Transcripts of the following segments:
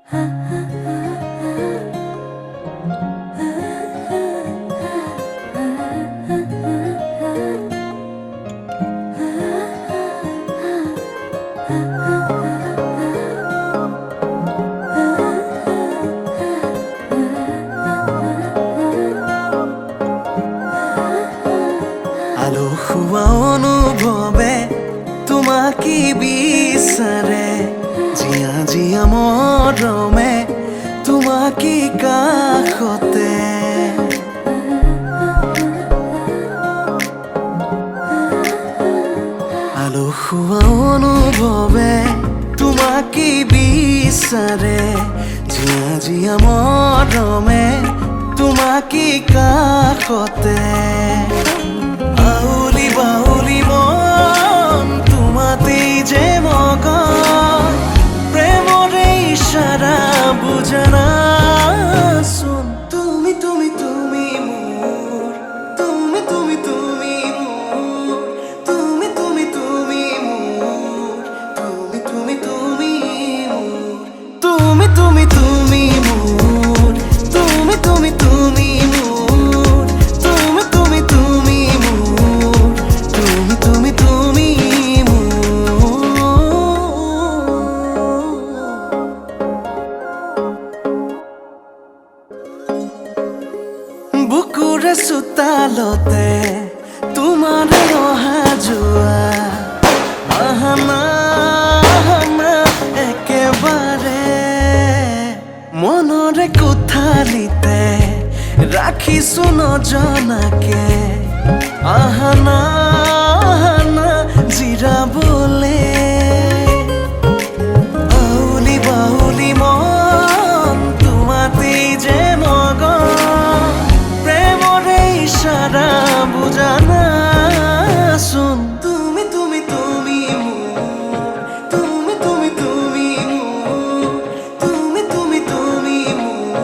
আলসুৱা অনুভৱে তোমাকে বিচাৰে, জিয়া জিয়া মৰমে তোমাকে কাষতে। আলসুৱা অনুভৱে তোমাকে বিচাৰে, জিয়া জিয়া মৰমে তোমাকে কাষতে। আউলি বাউলি মন তোমাতেই যে মগন, প্রেমৰে ইশাৰা বুজানা চোন। তুমি তুমি তুমি মোৰ, তুমি তুমি তুমি মোৰ, তুমি তুমি তুমি মোৰ, তুমি তুমি তুমি মোৰ, তুমি তুমি তুমি মোৰ, তুমি তুমি তুমি মোৰ, তুমি তুমি তুমি মোৰ, তুমি তুমি তুমি মোৰ। বুকুৰে চোতালতে তোমাৰ অহা যোৱা, আহানা আহানা একেবাৰে মনৰে কোঠালিতে ৰাখিছো নজনাকে। আহানা আহানা জিৰাবলে, আউলি বাউলি মন তোমাতেই যে মগন, প্ৰেমৰে ইশাৰা বুজানা চোন। তুমি তুমি তুমি মোৰ, তুমি তুমি তুমি মোৰ, তুমি তুমি তুমি মোৰ,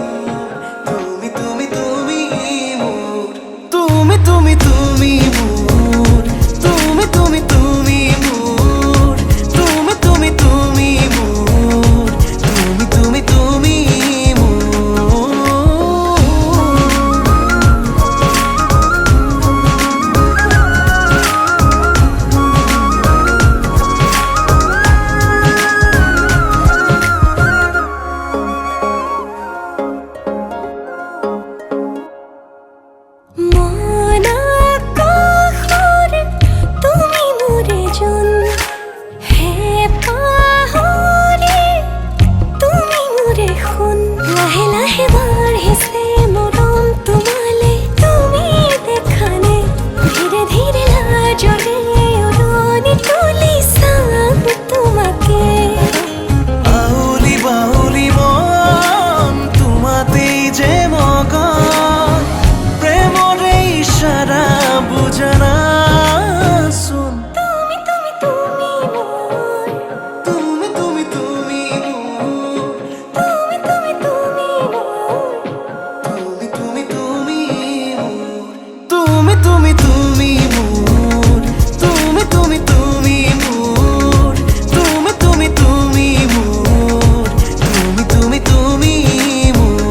তুমি তুমি তুমি মোৰ, তুমি তুমি তুমি মোৰ, তুমি তুমি তুমি মোৰ, তুমি তুমি তুমি মোৰ, তুমি তুমি তুমি মোৰ। মন আকাশৰে তুমি মোৰে জোন, হে পাহৰি তুমি মোৰে সোণ। লাহে লাহে বাঢ়িছে মৰম তোমালে, তুমি দেখানে ধীৰে ধীৰে লাজৰে উৰণি তুলি চাম তোমাকে। আউলি বাউলি মন তোমাতেই যে মগন, প্ৰেমৰে ইশাৰা বুজানা চোন। তুমি তুমি তুমি মোৰ, তুমি তুমি তুমি মোৰ, তুমি তুমি তুমি মোৰ, তুমি তুমি তুমি মোৰ, তুমি তুমি তুমি মোৰ, তুমি তুমি তুমি মোৰ, তুমি তুমি তুমি মোৰ, তুমি তুমি তুমি মোৰ।